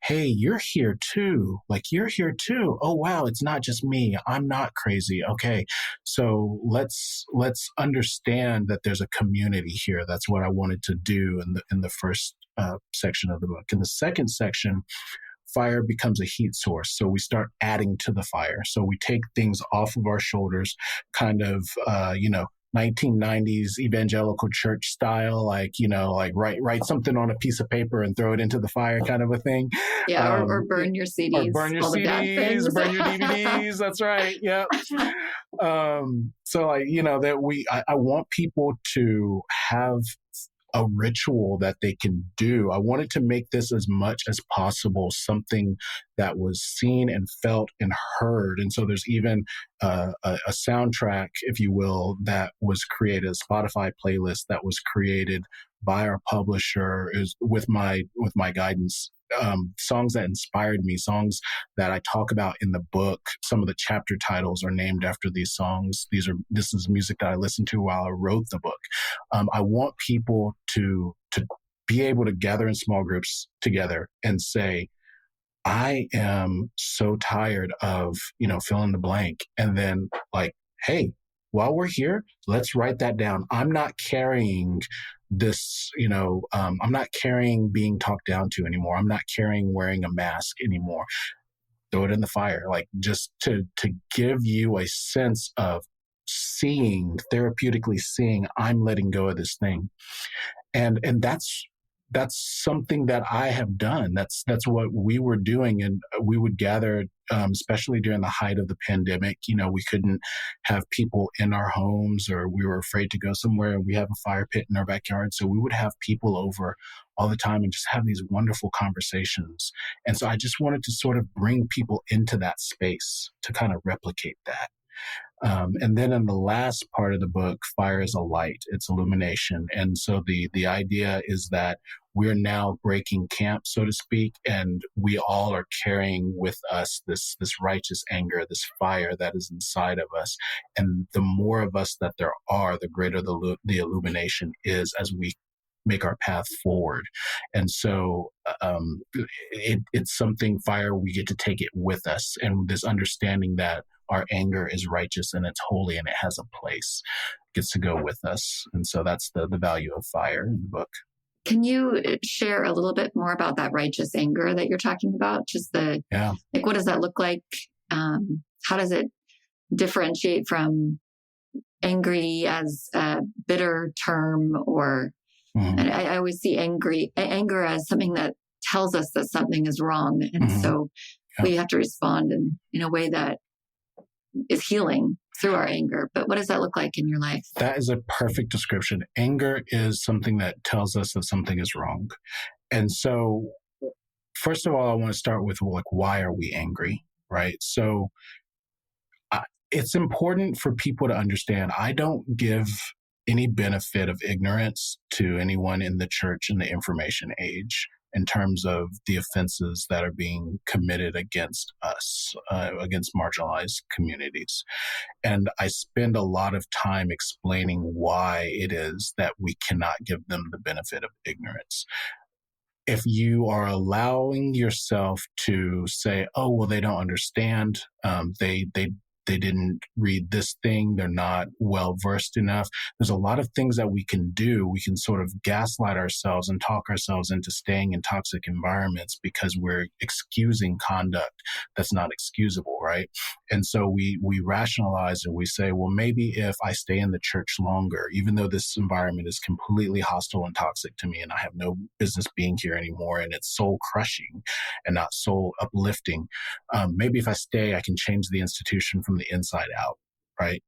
hey, you're here too. Like, you're here too. Oh, wow. It's not just me. I'm not crazy. Okay. So let's understand that there's a community here. That's what I wanted to do in the first section of the book. In the second section, fire becomes a heat source. So we start adding to the fire. So we take things off of our shoulders, kind of, 1990s evangelical church style, like write something on a piece of paper and throw it into the fire kind of a thing. Yeah, or burn your CDs. Or burn your CDs, burn your DVDs. That's right. Yeah. So I want people to have a ritual that they can do. I wanted to make this as much as possible something that was seen and felt and heard. And so there's even a soundtrack, if you will, that was created, a Spotify playlist that was created by our publisher is with my guidance. Songs that inspired me, songs that I talk about in the book. Some of the chapter titles are named after these songs. This is music that I listened to while I wrote the book. I want people to be able to gather in small groups together and say, I am so tired of, fill in the blank. And then like, hey, while we're here, let's write that down. I'm not carrying this, I'm not carrying being talked down to anymore. I'm not carrying wearing a mask anymore. Throw it in the fire, like just to give you a sense of therapeutically seeing, I'm letting go of this thing. And that's that's something that I have done. That's what we were doing. And we would gather, especially during the height of the pandemic. We couldn't have people in our homes, or we were afraid to go somewhere, and we have a fire pit in our backyard. So we would have people over all the time and just have these wonderful conversations. And so I just wanted to sort of bring people into that space to kind of replicate that. And then in the last part of the book, fire is a light, it's illumination. And so the idea is that we're now breaking camp, so to speak, and we all are carrying with us this righteous anger, this fire that is inside of us. And the more of us that there are, the greater the illumination is as we make our path forward. And so it's something, fire, we get to take it with us. And this understanding that our anger is righteous and it's holy and it has a place, gets to go with us. And so that's the value of fire in the book. Can you share a little bit more about that righteous anger that you're talking about? Just what does that look like? How does it differentiate from angry as a bitter term? Or I always see anger as something that tells us that something is wrong. And so we have to respond in a way that is healing through our anger. But what does that look like in your life? That is a perfect description. Anger is something that tells us that something is wrong. And so, first of all, I want to start with why are we angry, right? So it's important for people to understand, I don't give any benefit of ignorance to anyone in the church in the information age in terms of the offenses that are being committed against us, against marginalized communities. And I spend a lot of time explaining why it is that we cannot give them the benefit of ignorance. If you are allowing yourself to say, oh, well, they don't understand, they didn't read this thing, they're not well versed enough. There's a lot of things that we can do. We can sort of gaslight ourselves and talk ourselves into staying in toxic environments because we're excusing conduct that's not excusable, right? And so we rationalize and we say, well, maybe if I stay in the church longer, even though this environment is completely hostile and toxic to me and I have no business being here anymore and it's soul crushing and not soul uplifting, maybe if I stay, I can change the institution from the inside out, right?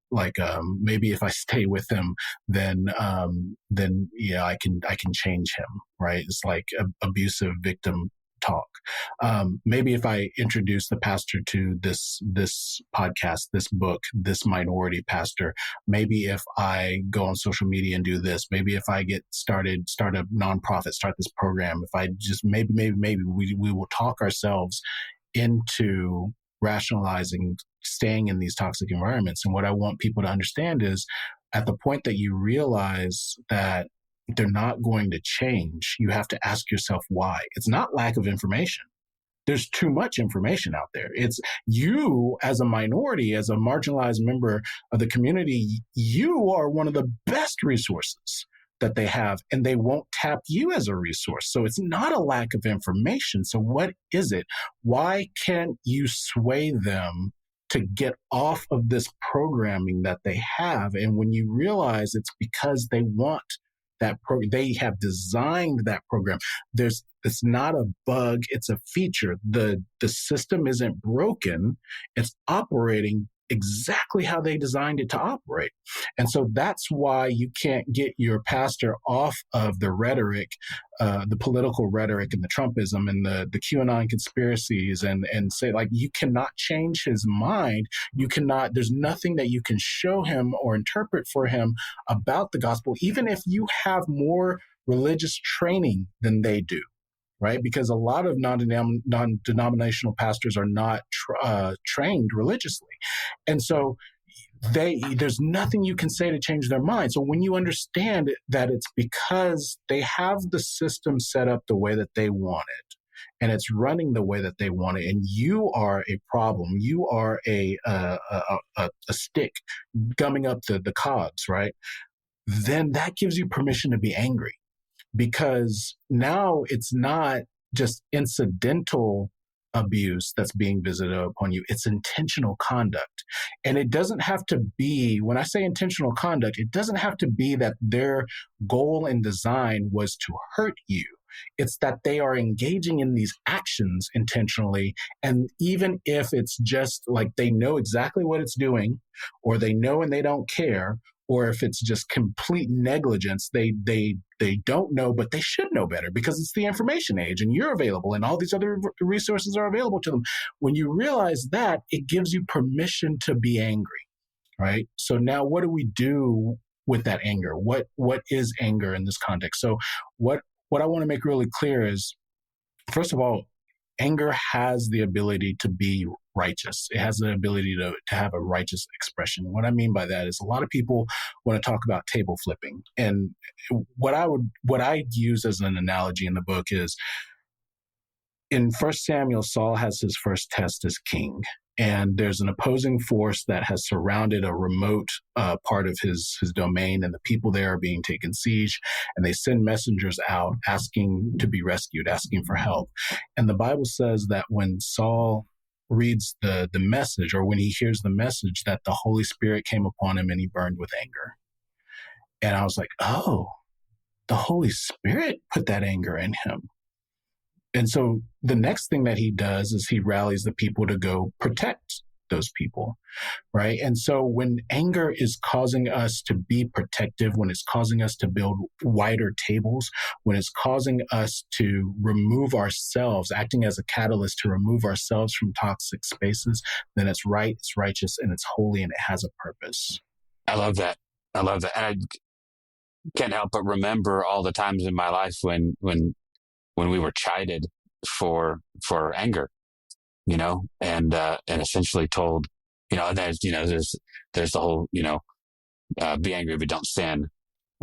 Maybe if I stay with him, then yeah, I can change him, right? It's like abusive victim talk. Maybe if I introduce the pastor to this podcast, this book, this minority pastor, maybe if I go on social media and do this, maybe if I start a nonprofit, start this program, if I just maybe we will talk ourselves into rationalizing staying in these toxic environments. And what I want people to understand is at the point that you realize that they're not going to change, you have to ask yourself why. It's not lack of information. There's too much information out there. It's you as a minority, as a marginalized member of the community, you are one of the best resources that they have, and they won't tap you as a resource. So it's not a lack of information. So what is it? Why can't you sway them to get off of this programming that they have? And when you realize it's because they want that they have designed that program. It's not a bug, it's a feature. The system isn't broken, it's operating exactly how they designed it to operate. And so that's why you can't get your pastor off of the rhetoric, the political rhetoric and the Trumpism and the QAnon conspiracies and say, you cannot change his mind. You cannot, there's nothing that you can show him or interpret for him about the gospel, even if you have more religious training than they do. Right? Because a lot of non-denominational pastors are not trained religiously. And so there's nothing you can say to change their mind. So when you understand that it's because they have the system set up the way that they want it, and it's running the way that they want it, and you are a problem, you are a stick gumming up the cogs, right? Then that gives you permission to be angry. Because now it's not just incidental abuse that's being visited upon you. It's intentional conduct. And it doesn't have to be, when I say intentional conduct, it doesn't have to be that their goal and design was to hurt you. It's that they are engaging in these actions intentionally. And even if it's just like they know exactly what it's doing, or they know and they don't care, or if it's just complete negligence, they don't know, but they should know better because it's the information age and you're available and all these other resources are available to them. When you realize that, it gives you permission to be angry, right? So now what do we do with that anger? What is anger in this context? So what I want to make really clear is, first of all, anger has the ability to be righteous. It has the ability to have a righteous expression. What I mean by that is a lot of people want to talk about table flipping. And what I use as an analogy in the book is, in 1 Samuel, Saul has his first test as king. And there's an opposing force that has surrounded a remote part of his domain, and the people there are being taken siege. And they send messengers out asking to be rescued, asking for help. And the Bible says that when Saul reads the message, or when he hears the message, that the Holy Spirit came upon him and he burned with anger. And I was like, oh, the Holy Spirit put that anger in him. And so the next thing that he does is he rallies the people to go protect those people, right? And so when anger is causing us to be protective, when it's causing us to build wider tables, when it's causing us to remove ourselves, acting as a catalyst to remove ourselves from toxic spaces, then it's right, it's righteous, and it's holy, and it has a purpose. I love that. And I can't help but remember all the times in my life when we were chided for anger, and essentially told, and there's the whole, be angry but don't sin.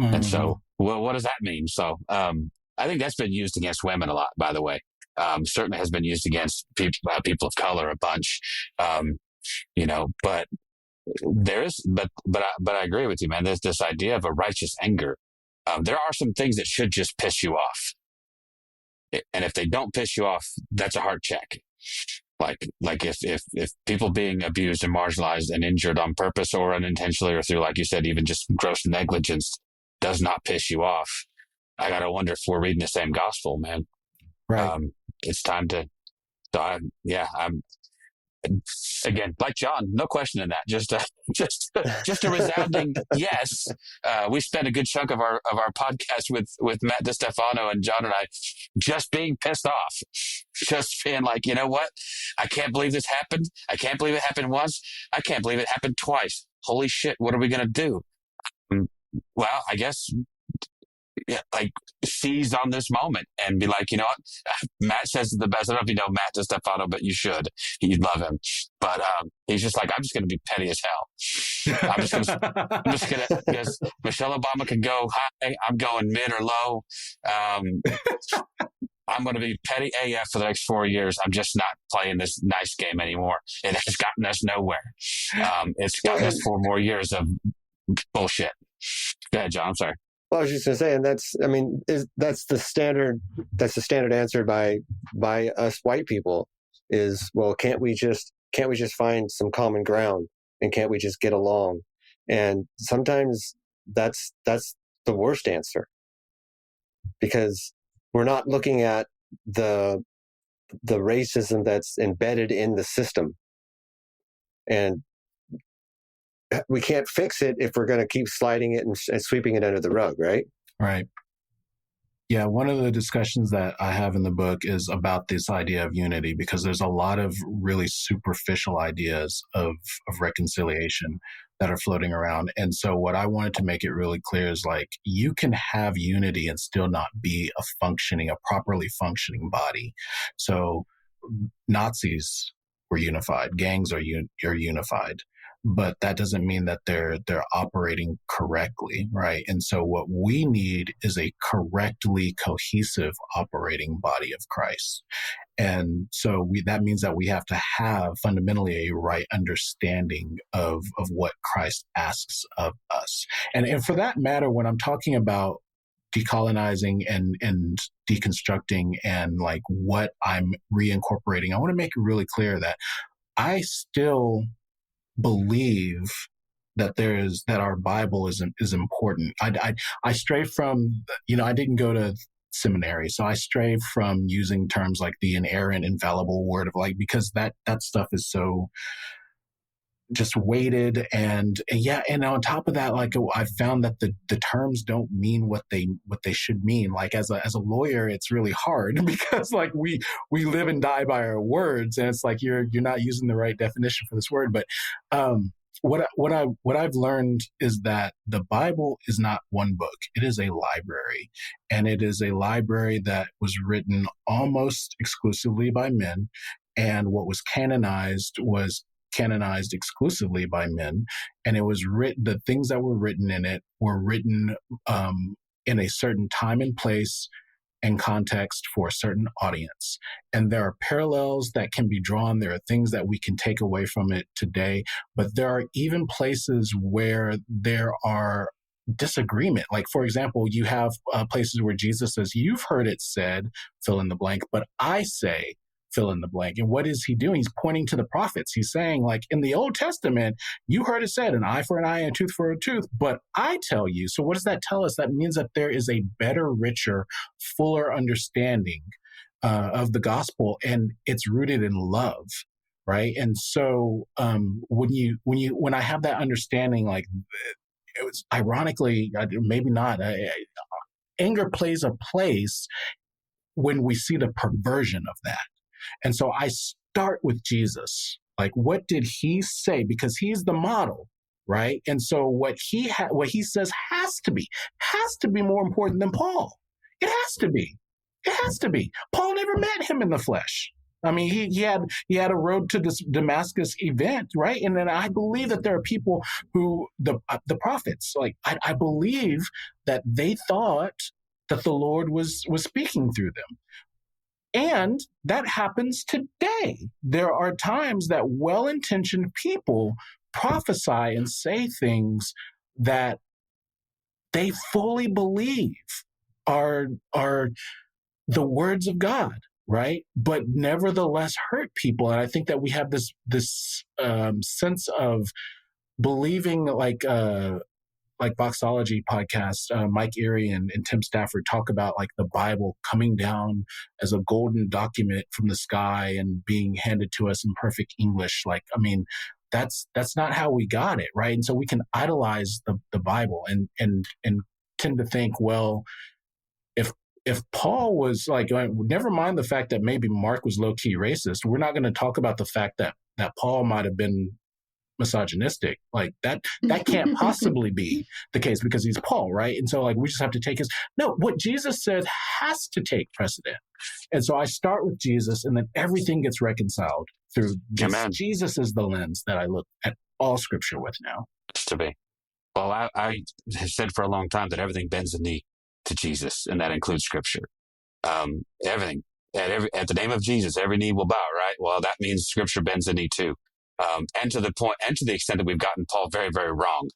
Mm-hmm. And so, well, what does that mean? So, I think that's been used against women a lot, by the way. Certainly has been used against people of color a bunch. But there is, but I agree with you, man. There's this idea of a righteous anger. There are some things that should just piss you off. And if they don't piss you off, that's a heart check. Like if people being abused and marginalized and injured on purpose or unintentionally, or through, like you said, even just gross negligence, does not piss you off, I gotta wonder if we're reading the same gospel, man. Right. It's time to. So I'm again, like John, no question in that. Just a resounding yes. We spent a good chunk of our podcast with Matt DiStefano and John and I just being pissed off, just being like, you know what? I can't believe this happened. I can't believe it happened once. I can't believe it happened twice. Holy shit! What are we gonna do? Well, I guess. Yeah, like seize on this moment and be like, you know what? Matt says the best. I don't know if you know Matt DiStefano, but you should. You'd love him. But he's just like, I'm just going to be petty as hell. I'm just going to, because Michelle Obama can go high. I'm going mid or low. I'm going to be petty AF for the next 4 years. I'm just not playing this nice game anymore. It has gotten us nowhere. It's gotten us 4 more years of bullshit. Go ahead, John. I'm sorry. Well, I was just going to say, and that's the standard answer by us white people is, well, can't we just find some common ground, and can't we just get along? And sometimes that's the worst answer, because we're not looking at the racism that's embedded in the system, and we can't fix it if we're going to keep sliding it and sweeping it under the rug, right? Right. Yeah, one of the discussions that I have in the book is about this idea of unity, because there's a lot of really superficial ideas of reconciliation that are floating around. And so what I wanted to make it really clear is, like, you can have unity and still not be a properly functioning body. So Nazis were unified, gangs are unified. But that doesn't mean that they're operating correctly, right? And so what we need is a correctly cohesive operating body of Christ. And so that means that we have to have fundamentally a right understanding of what Christ asks of us. And for that matter, when I'm talking about decolonizing and deconstructing and like what I'm reincorporating, I want to make it really clear that I still believe that our Bible is important. I stray from, I didn't go to seminary. So I stray from using terms like the inerrant, infallible word of life, because that stuff is so just weighted. And yeah, and on top of that, like I found that the terms don't mean what they should mean. Like as a lawyer, it's really hard because like we live and die by our words, and it's like you're not using the right definition for this word. But what I've learned is that the Bible is not one book. It is a library, and it is a library that was written almost exclusively by men, and what was canonized exclusively by men. And it was written, the things that were written in it were written in a certain time and place and context for a certain audience. And there are parallels that can be drawn. There are things that we can take away from it today, but there are even places where there are disagreement. Like, for example, you have places where Jesus says, "You've heard it said, fill in the blank, but I say, fill in the blank." And what is he doing? He's pointing to the prophets. He's saying, like, in the Old Testament, you heard it said, an eye for an eye and a tooth for a tooth, but I tell you. So what does that tell us? That means that there is a better, richer, fuller understanding of the gospel, and it's rooted in love, right? And so when I have that understanding, like, it was ironically, maybe not, anger plays a place when we see the perversion of that. And so I start with Jesus. Like, what did he say? Because he's the model, right? And so what he says has to be more important than Paul. It has to be. It has to be. Paul never met him in the flesh. I mean, he had a road to this Damascus event, right? And then I believe that there are people who the prophets, like I believe that they thought that the Lord was speaking through them. And that happens today. There are times that well-intentioned people prophesy and say things that they fully believe are the words of God, right? But nevertheless hurt people. And I think that we have this sense of believing, like Boxology podcast, Mike Erie and Tim Stafford talk about like the Bible coming down as a golden document from the sky and being handed to us in perfect English. Like, I mean, that's not how we got it, right? And so we can idolize the Bible and tend to think, well, if Paul was like, never mind the fact that maybe Mark was low key racist, we're not going to talk about the fact that Paul might have been misogynistic. Like that can't possibly be the case because he's Paul, right? And so like we just have to take what Jesus said has to take precedent. And so I start with Jesus, and then everything gets reconciled through Jesus. Jesus is the lens that I look at all scripture with now. To be. Well, I have said for a long time that everything bends the knee to Jesus, and that includes scripture. Everything. At the name of Jesus, every knee will bow, right? Well, that means scripture bends the knee too. And to the point, and to the extent that we've gotten Paul very, very wrong.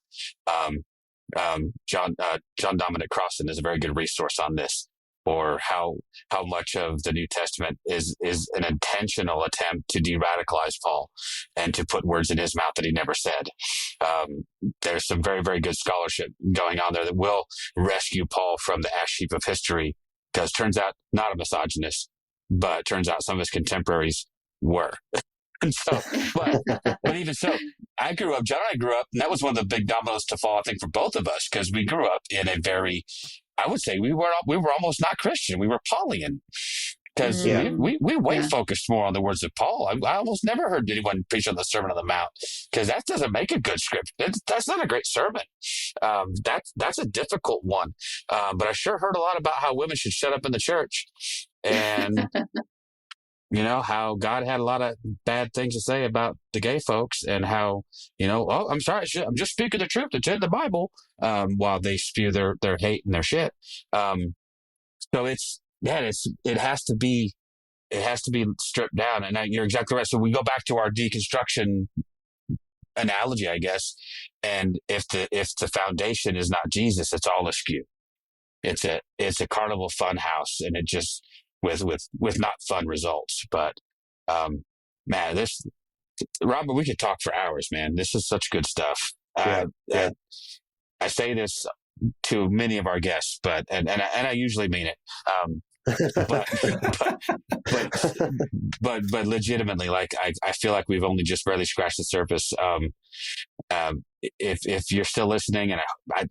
John Dominic Crossan is a very good resource on this, or how much of the New Testament is an intentional attempt to de-radicalize Paul and to put words in his mouth that he never said. There's some very, very good scholarship going on there that will rescue Paul from the ash heap of history, because turns out not a misogynist, but turns out some of his contemporaries were. And so, but even so, John and I grew up, and that was one of the big dominoes to fall, I think, for both of us, because we grew up in a very, I would say we were almost not Christian. We were Paulian, because we focused more on the words of Paul. I almost never heard anyone preach on the Sermon on the Mount, because that doesn't make a good script. That's not a great sermon. That's a difficult one. But I sure heard a lot about how women should shut up in the church, and you know, how God had a lot of bad things to say about the gay folks, and how, I'm sorry, I'm just speaking the truth. It's in the Bible, while they spew their hate and their shit. So it has to be stripped down. And you're exactly right. So we go back to our deconstruction analogy, I guess. And if the foundation is not Jesus, it's all askew. It's a carnival fun house, and it just, with not fun results. But man, Robert, we could talk for hours, man. This is such good stuff. Yeah. I say this to many of our guests, but and I usually mean it. But, but legitimately, like I feel like we've only just barely scratched the surface. If you're still listening, and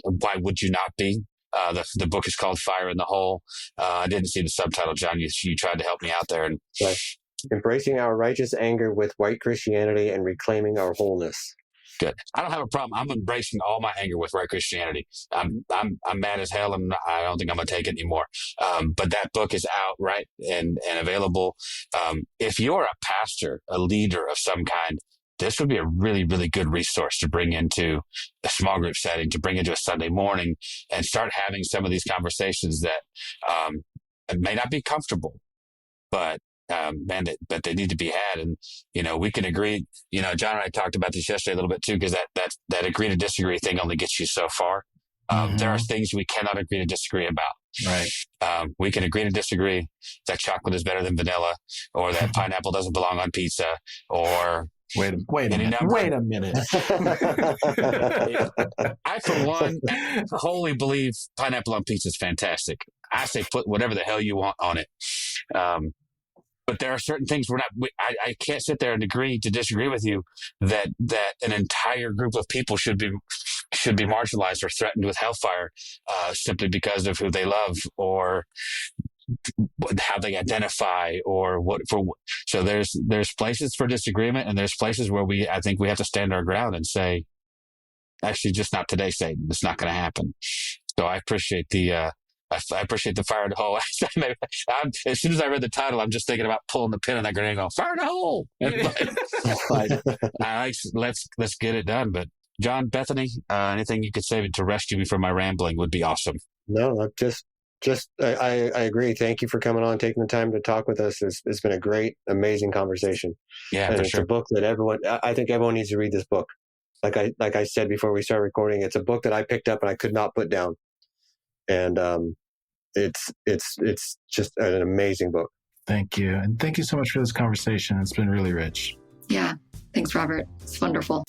why would you not be? The book is called Fire in the Hole. I didn't see the subtitle, John. You tried to help me out there, and Right. Embracing our righteous anger with white Christianity and reclaiming our wholeness. good. I don't have a problem. I'm embracing all my anger with right Christianity. I'm mad as hell, and I don't think I'm gonna take it anymore. But that book is out, right, and available. If you're a pastor, a leader of some kind, this would be a really, really good resource to bring into a small group setting, to bring into a Sunday morning, and start having some of these conversations that may not be comfortable, but but they need to be had. And, we can agree, John and I talked about this yesterday a little bit too, because that agree to disagree thing only gets you so far. There are things we cannot agree to disagree about. Right. We can agree to disagree that chocolate is better than vanilla, or that pineapple doesn't belong on pizza, or Wait a minute. I, for one, wholly believe pineapple on pizza is fantastic. I say put whatever the hell you want on it. But there are certain things I can't sit there and agree to disagree with you that an entire group of people should be marginalized or threatened with hellfire simply because of who they love or how they identify or so there's places for disagreement, and there's places where I think we have to stand our ground and say, actually, just not today, Satan. It's not going to happen. So I appreciate the Fire in the Hole. As soon as I read the title, I'm just thinking about pulling the pin on that grenade and going, fire in the hole. Let's get it done. But John, Bethany, anything you could say to rescue me from my rambling would be awesome. No, I agree. Thank you for coming on, taking the time to talk with us. It's been a great, amazing conversation. Yeah, and for it's sure. a book that I think everyone needs to read this book. Like I said before we started recording, it's a book that I picked up and I could not put down. And it's just an amazing book. Thank you. And thank you so much for this conversation. It's been really rich. Yeah. Thanks, Robert. It's wonderful.